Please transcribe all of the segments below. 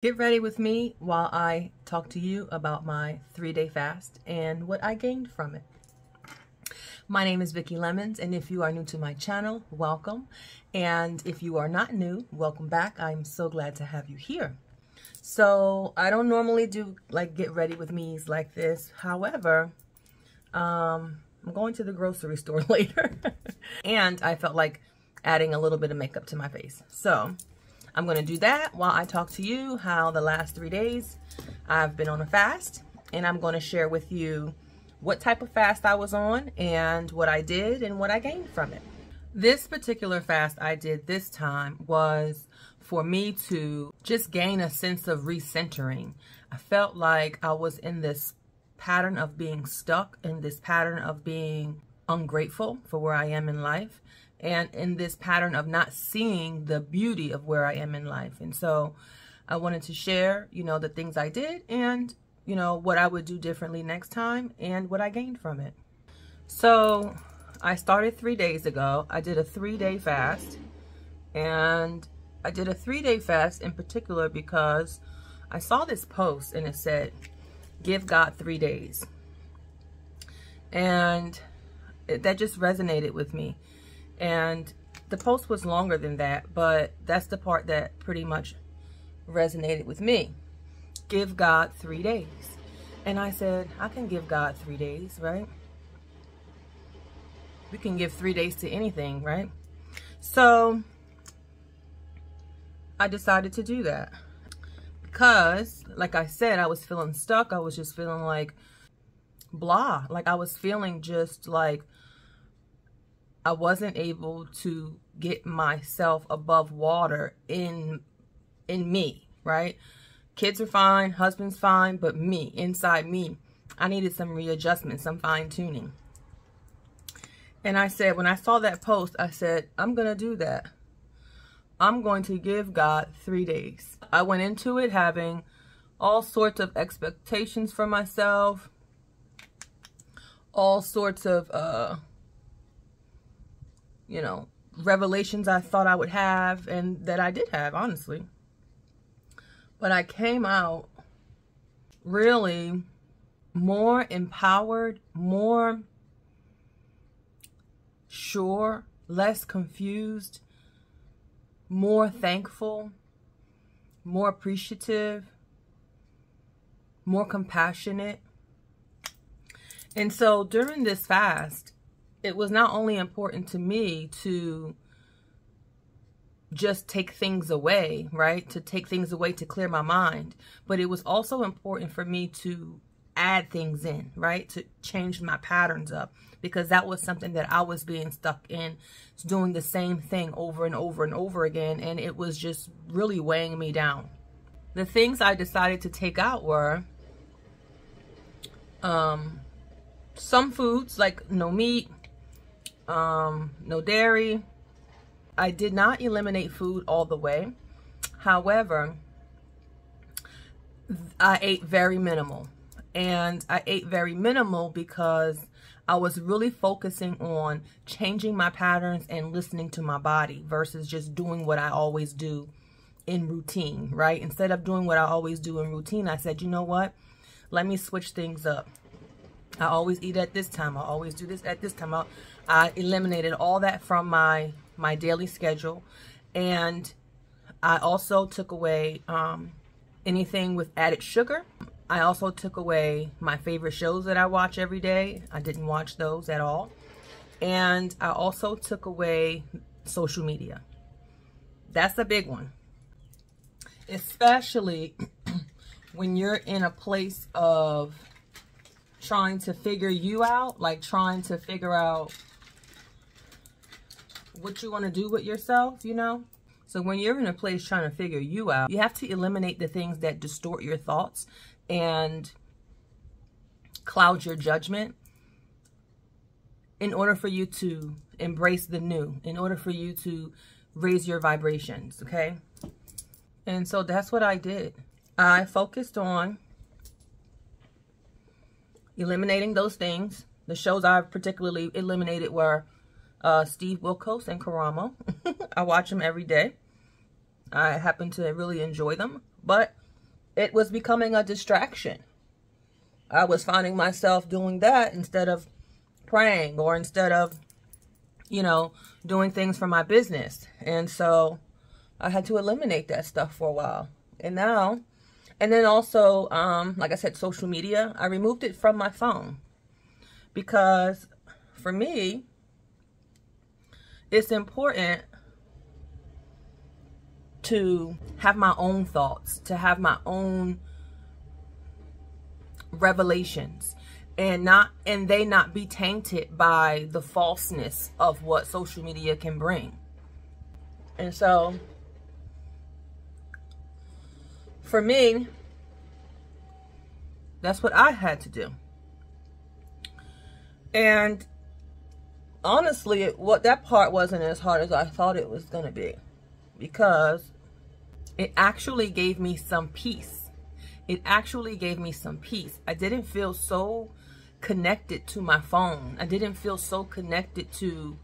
Get ready with me while I talk to you about my 3-day fast and what I gained from it. My name is Vicki Lemons, and if you are new to my channel, welcome. And if you are not new, welcome back. I'm so glad to have you here. So I don't normally do like get ready with me's like this. However, I'm going to the grocery store later and I felt like adding a little bit of makeup to my face. So I'm going to do that while I talk to you how the last 3 days I've been on a fast, and I'm going to share with you what type of fast I was on and what I did and what I gained from it. This particular fast I did this time was for me to just gain a sense of recentering. I felt like I was in this pattern of being stuck, in this pattern of being ungrateful for where I am in life, and in this pattern of not seeing the beauty of where I am in life. And so I wanted to share, the things I did and, what I would do differently next time and what I gained from it. So I started 3 days ago. I did a 3-day fast, and I did a 3-day fast in particular because I saw this post and it said, give God 3 days. And that just resonated with me. And the post was longer than that, but that's the part that pretty much resonated with me. Give God 3 days. And I said, I can give God 3 days, right? We can give 3 days to anything, right? So I decided to do that because, like I said, I was feeling stuck. I was just feeling like blah. Like I was feeling just like I wasn't able to get myself above water in me, right? Kids are fine, husband's fine, but me, inside me, I needed some readjustment, some fine tuning. And I said, when I saw that post, I said, I'm going to do that. I'm going to give God 3 days. I went into it having all sorts of expectations for myself, all sorts of, revelations I thought I would have and that I did have, honestly. But I came out really more empowered, more sure, less confused, more thankful, more appreciative, more compassionate. And so during this fast, it was not only important to me to just take things away, right? To take things away to clear my mind. But it was also important for me to add things in, right? To change my patterns up, because that was something that I was being stuck in, doing the same thing over and over and over again. And it was just really weighing me down. The things I decided to take out were some foods like no meat, no dairy. I did not eliminate food all the way. However, I ate very minimal. And I ate very minimal because I was really focusing on changing my patterns and listening to my body versus just doing what I always do in routine, right? Instead of doing what I always do in routine, I said, you know what? Let me switch things up. I always eat at this time. I always do this at this time. I eliminated all that from my daily schedule. And I also took away anything with added sugar. I also took away my favorite shows that I watch every day. I didn't watch those at all. And I also took away social media. That's a big one. Especially when you're in a place of trying to figure you out, like trying to figure out what you want to do with yourself, So when you're in a place trying to figure you out, you have to eliminate the things that distort your thoughts and cloud your judgment in order for you to embrace the new, in order for you to raise your vibrations, okay? And so that's what I did. I focused on eliminating those things. The shows I particularly eliminated were Steve Wilkos and Karamo. I watch them every day. I happen to really enjoy them. But it was becoming a distraction. I was finding myself doing that instead of praying, or instead of, you know, doing things for my business. And so I had to eliminate that stuff for a while. And now, and then also, like I said, social media, I removed it from my phone, because for me, it's important to have my own thoughts, to have my own revelations, and they not be tainted by the falseness of what social media can bring. And so for me, that's what I had to do. And honestly, that part wasn't as hard as I thought it was going to be, because it actually gave me some peace. It actually gave me some peace. I didn't feel so connected to my phone. I didn't feel so connected to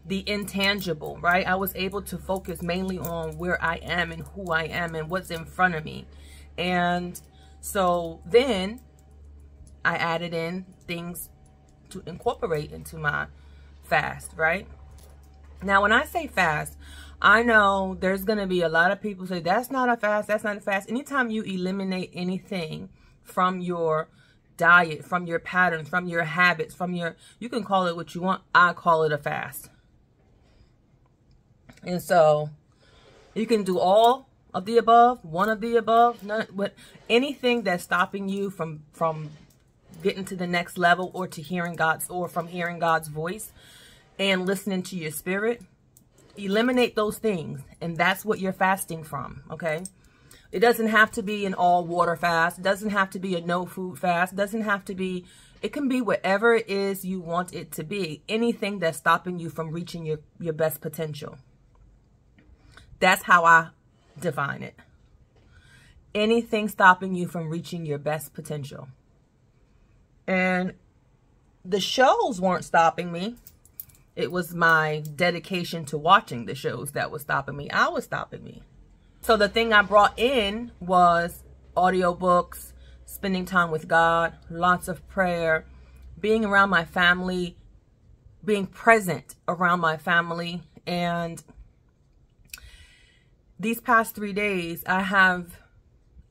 the intangible, right? I was able to focus mainly on where I am and who I am and what's in front of me. And so then I added in things to incorporate into my fast, right? Now, when I say fast, I know there's going to be a lot of people say, that's not a fast, that's not a fast. Anytime you eliminate anything from your diet, from your patterns, from your habits, you can call it what you want. I call it a fast. And so you can do all of the above, one of the above, anything that's stopping you from getting to the next level, or from hearing God's voice and listening to your spirit. Eliminate those things, and that's what you're fasting from, okay? It doesn't have to be an all water fast. It doesn't have to be a no food fast. It doesn't have to be, it can be whatever it is you want it to be. Anything that's stopping you from reaching your best potential. That's how I define it. Anything stopping you from reaching your best potential. And the shows weren't stopping me. It was my dedication to watching the shows that was stopping me. I was stopping me. So the thing I brought in was audiobooks, spending time with God, lots of prayer, being around my family, being present around my family. And these past 3 days, I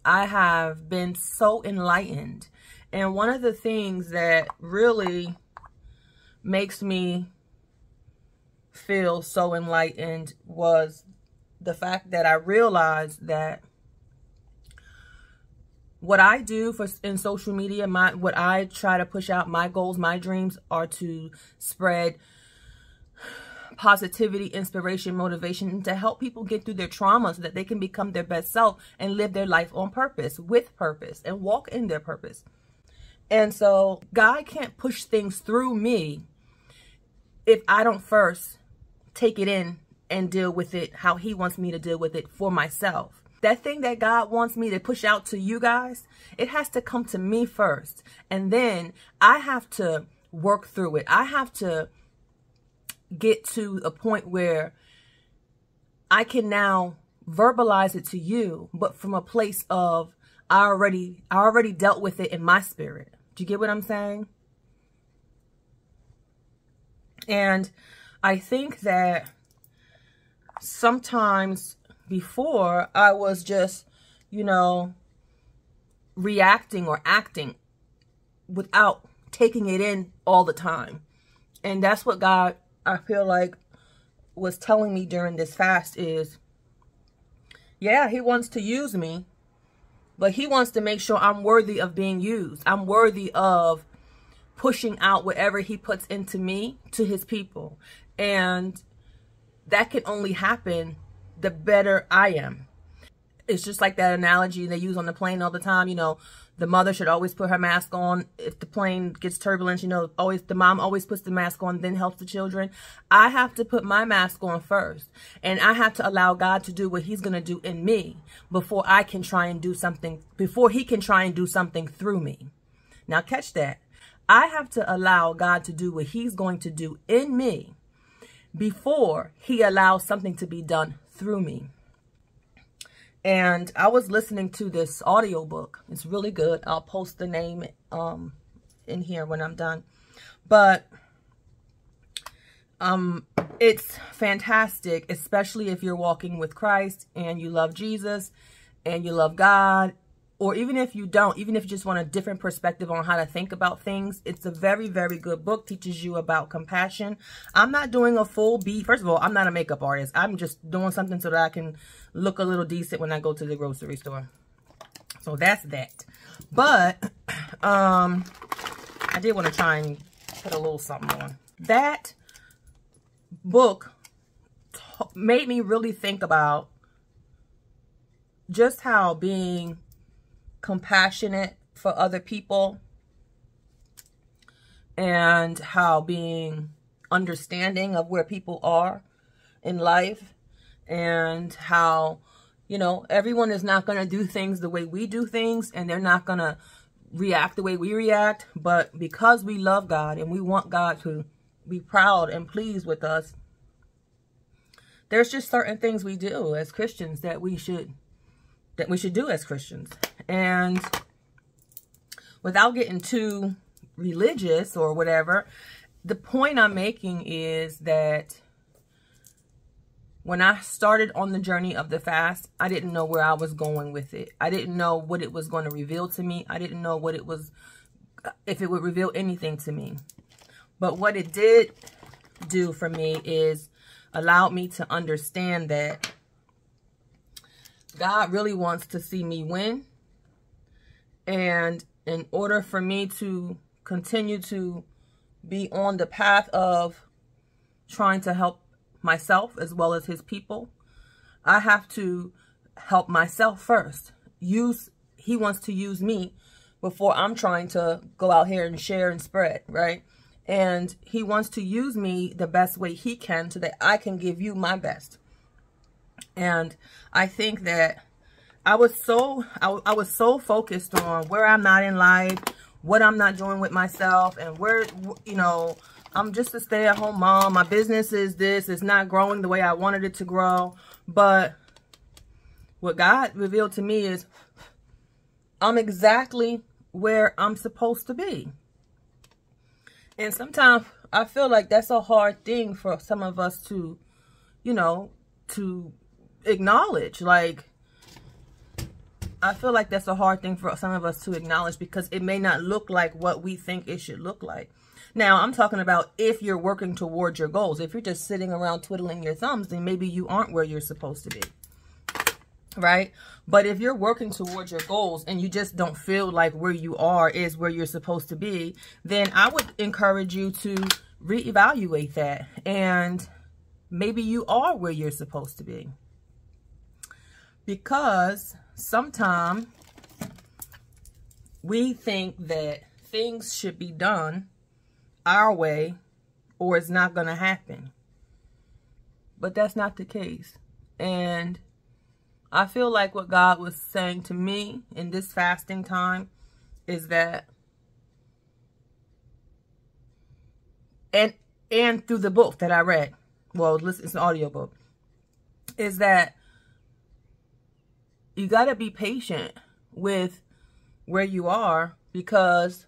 have been so enlightened. And one of the things that really makes me feel so enlightened was the fact that I realized that what I do in social media, what I try to push out, my goals, my dreams are to spread positivity, inspiration, motivation, and to help people get through their trauma so that they can become their best self and live their life on purpose, with purpose, and walk in their purpose. And so God can't push things through me if I don't first take it in and deal with it how he wants me to deal with it for myself. That thing that God wants me to push out to you guys, it has to come to me first. And then I have to work through it. I have to get to a point where I can now verbalize it to you, but from a place of I already dealt with it in my spirit. Do you get what I'm saying? And I think that sometimes before I was just, reacting or acting without taking it in all the time. And that's what God, I feel like, was telling me during this fast is, yeah, he wants to use me, but he wants to make sure I'm worthy of being used. I'm worthy of pushing out whatever he puts into me to his people. And that can only happen the better I am. It's just like that analogy they use on the plane all the time. The mother should always put her mask on. If the plane gets turbulence, the mom always puts the mask on, then helps the children. I have to put my mask on first. And I have to allow God to do what he's going to do in me before I can try and do something, before he can try and do something through me. Now catch that. I have to allow God to do what he's going to do in me before he allows something to be done through me. And I was listening to this audiobook. It's really good. I'll post the name in here when I'm done. But it's fantastic, especially if you're walking with Christ and you love Jesus and you love God, or even if you don't, even if you just want a different perspective on how to think about things. It's a very, very good book. Teaches you about compassion. I'm not doing a full beat. First of all, I'm not a makeup artist. I'm just doing something so that I can look a little decent when I go to the grocery store. So that's that. But I did want to try and put a little something on. That book made me really think about just how being compassionate for other people and how being understanding of where people are in life, and how, you know, everyone is not going to do things the way we do things, and they're not going to react the way we react. But because we love God and we want God to be proud and pleased with us, there's just certain things we do as Christians that we should do as Christians. And without getting too religious or whatever, the point I'm making is that when I started on the journey of the fast, I didn't know where I was going with it. I didn't know what it was going to reveal to me. I didn't know what it was, if it would reveal anything to me. But what it did do for me is allowed me to understand that God really wants to see me win. And in order for me to continue to be on the path of trying to help myself as well as his people, I have to help myself first. He wants to use me before I'm trying to go out here and share and spread, right? And he wants to use me the best way he can so that I can give you my best. And I think that I was so focused on where I'm not in life, what I'm not doing with myself, and where, you know, I'm just a stay-at-home mom. My business is this. It's not growing the way I wanted it to grow. But what God revealed to me is I'm exactly where I'm supposed to be. And sometimes I feel like that's a hard thing for some of us to, you know, to acknowledge. Like, I feel like that's a hard thing for some of us to acknowledge, because it may not look like what we think it should look like. Now, I'm talking about if you're working towards your goals. If you're just sitting around twiddling your thumbs, then maybe you aren't where you're supposed to be, right? But if you're working towards your goals and you just don't feel like where you are is where you're supposed to be, then I would encourage you to reevaluate that. And maybe you are where you're supposed to be. Because sometimes we think that things should be done our way or it's not going to happen. But that's not the case. And I feel like what God was saying to me in this fasting time is that, and through the book that I read, well, listen, it's an audiobook, is that you got to be patient with where you are, because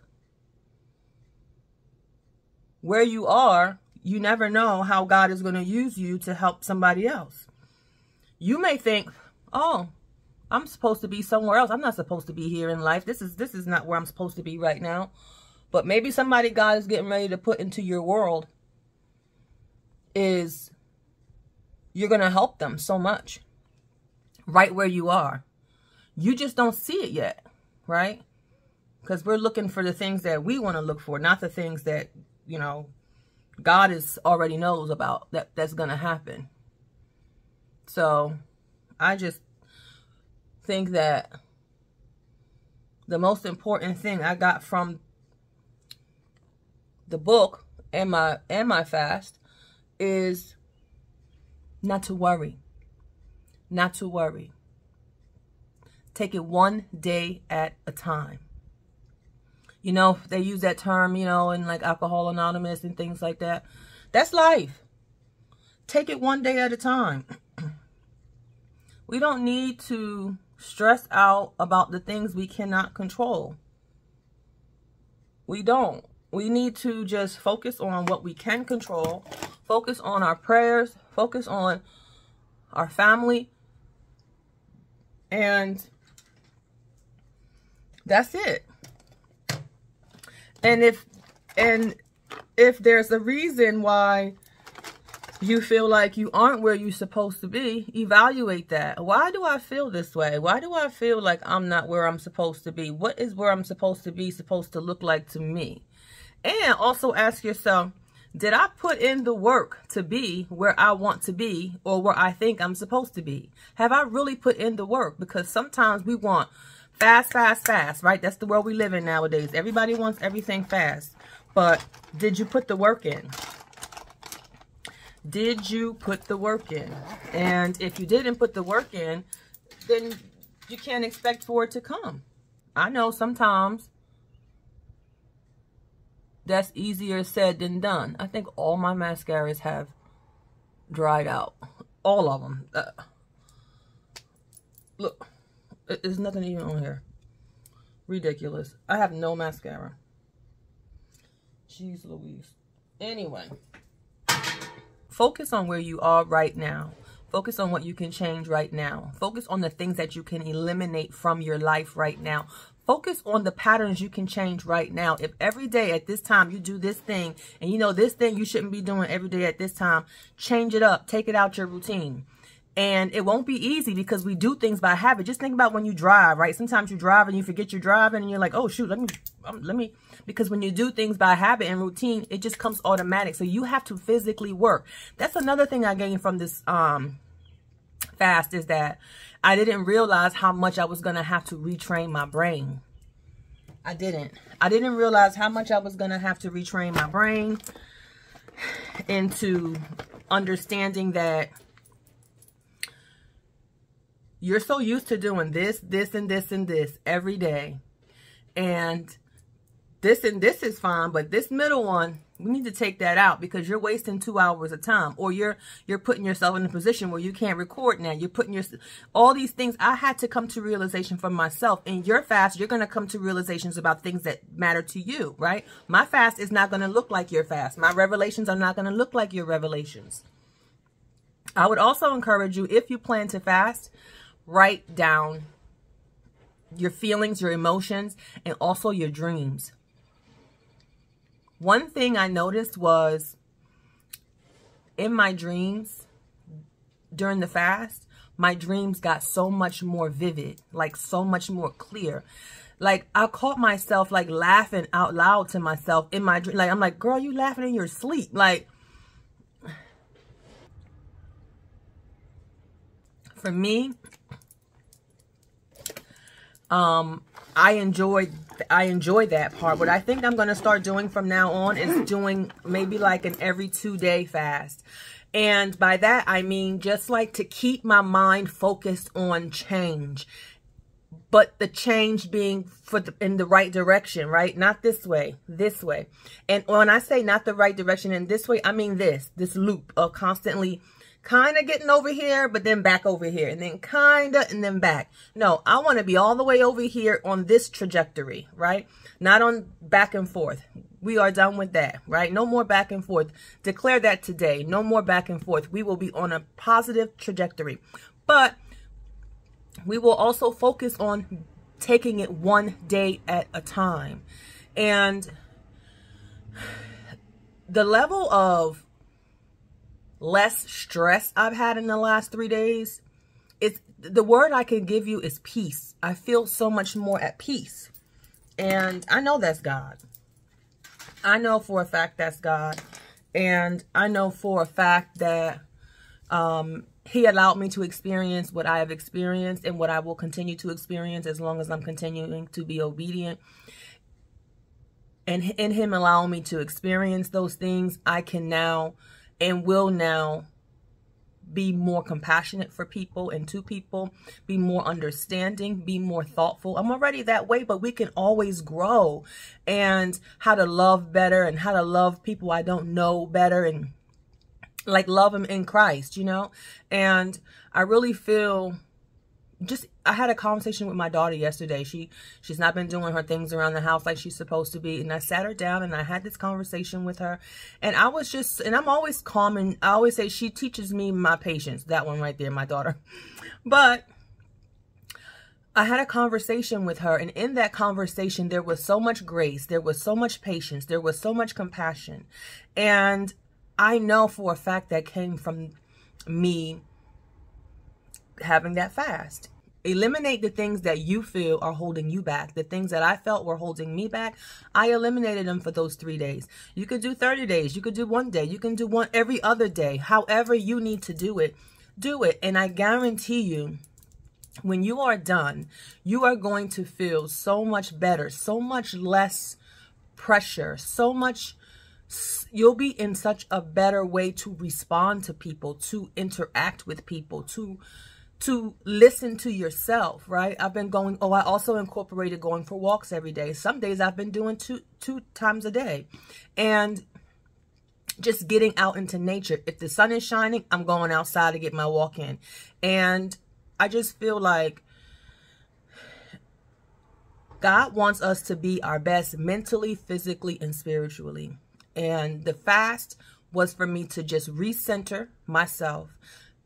where you are, you never know how God is going to use you to help somebody else. You may think, oh, I'm supposed to be somewhere else. I'm not supposed to be here in life. This is not where I'm supposed to be right now. But maybe somebody God is getting ready to put into your world is, you're going to help them so much right where you are. You just don't see it yet, right? Because we're looking for the things that we want to look for, not the things that, you know, God already knows about that's going to happen. So I just think that the most important thing I got from the book and my fast is not to worry. Not to worry. Take it one day at a time. You know, they use that term, you know, in like Alcohol Anonymous and things like that. That's life. Take it one day at a time. We don't need to stress out about the things we cannot control. We don't. We need to just focus on what we can control. Focus on our prayers. Focus on our family. And that's it. And if there's a reason why you feel like you aren't where you're supposed to be, evaluate that. Why do I feel this way? Why do I feel like I'm not where I'm supposed to be? What is where I'm supposed to be supposed to look like to me? And also ask yourself, did I put in the work to be where I want to be or where I think I'm supposed to be? Have I really put in the work? Because sometimes we want fast, fast, fast, right? That's the world we live in nowadays. Everybody wants everything fast. But did you put the work in? Did you put the work in? And if you didn't put the work in, then you can't expect for it to come. I know sometimes that's easier said than done. I think all my mascaras have dried out. All of them. Look, there's nothing even on here. Ridiculous. I have no mascara. Jeez Louise. Anyway. Focus on where you are right now. Focus on what you can change right now. Focus on the things that you can eliminate from your life right now. Focus on the patterns you can change right now. If every day at this time you do this thing, and you know this thing you shouldn't be doing every day at this time, change it up. Take it out your routine. And it won't be easy because we do things by habit. Just think about when you drive, right? Sometimes you drive and you forget you're driving and you're like, oh, shoot, let me, because when you do things by habit and routine, it just comes automatic. So you have to physically work. That's another thing I gained from this fast is that I didn't realize how much I was going to have to retrain my brain. I didn't realize how much I was going to have to retrain my brain into understanding that you're so used to doing this, this, and this, and this every day. And this and this is fine, but this middle one, we need to take that out because you're wasting 2 hours of time. Or you're putting yourself in a position where you can't record now. You're putting all these things. I had to come to realization for myself. In your fast, you're going to come to realizations about things that matter to you, right? My fast is not going to look like your fast. My revelations are not going to look like your revelations. I would also encourage you, if you plan to fast, write down your feelings, your emotions, and also your dreams. One thing I noticed was in my dreams during the fast, my dreams got so much more vivid, like so much more clear. Like I caught myself like laughing out loud to myself in my dream. Like I'm like, girl, you laughing in your sleep. Like for me, I enjoyed that part. What I think I'm going to start doing from now on is doing maybe like an every 2-day fast. And by that, I mean just like to keep my mind focused on change. But the change being in the right direction, right? Not this way, this way. And when I say not the right direction in this way, I mean this loop of constantly kind of getting over here, but then back over here, and then kind of, and then back. No, I want to be all the way over here on this trajectory, right? Not on back and forth. We are done with that, right? No more back and forth. Declare that today. No more back and forth. We will be on a positive trajectory. But we will also focus on taking it one day at a time. And the level of less stress I've had in the last 3 days, it's the word I can give you is peace. I feel so much more at peace. And I know that's God. I know for a fact that's God. And I know for a fact that He allowed me to experience what I have experienced and what I will continue to experience as long as I'm continuing to be obedient. And in Him allowing me to experience those things, I can now and will now be more compassionate for people and to people, be more understanding, be more thoughtful. I'm already that way, but we can always grow, and how to love better and how to love people I don't know better, and like love them in Christ, you know? And I really feel I had a conversation with my daughter yesterday. She's not been doing her things around the house like she's supposed to be. And I sat her down and I had this conversation with her. And I'm always calm, and I always say she teaches me my patience. That one right there, my daughter. But I had a conversation with her, and in that conversation, there was so much grace. There was so much patience. There was so much compassion. And I know for a fact that came from me having that fast. Eliminate the things that you feel are holding you back. The things that I felt were holding me back, I eliminated them for those 3 days. You could do 30 days. You could do 1 day. You can do one every other day. However you need to do it, do it. And I guarantee you, when you are done, you are going to feel so much better, so much less pressure, you'll be in such a better way to respond to people, to interact with people, to listen to yourself, right? I also incorporated going for walks every day. Some days I've been doing two times a day. And just getting out into nature. If the sun is shining, I'm going outside to get my walk in. And I just feel like God wants us to be our best mentally, physically, and spiritually. And the fast was for me to just recenter myself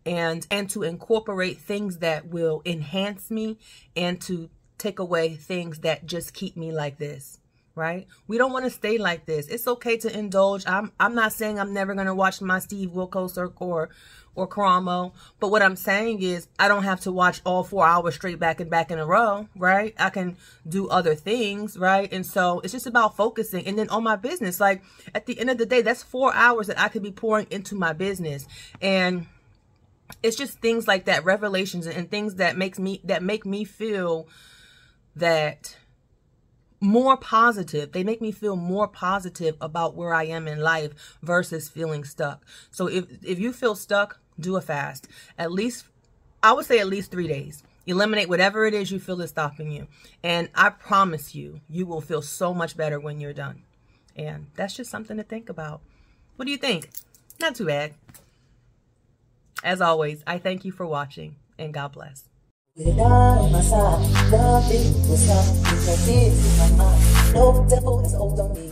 and to incorporate things that will enhance me and to take away things that just keep me like this, right? We don't want to stay like this. It's okay to indulge. I'm not saying I'm never going to watch my Steve Wilkos or Karamo, but what I'm saying is I don't have to watch all 4 hours straight back and back in a row, right? I can do other things, right? And so it's just about focusing. And then on my business, like at the end of the day, that's 4 hours that I could be pouring into my business. And it's just things like that, revelations and things that make me feel that more positive. They make me feel more positive about where I am in life versus feeling stuck. So if you feel stuck, do a fast. I would say at least 3 days. Eliminate whatever it is you feel is stopping you. And I promise you, you will feel so much better when you're done. And that's just something to think about. What do you think? Not too bad. As always, I thank you for watching, and God bless. With God on my side, nothing will stop me from this in my mind. No devil is old on me.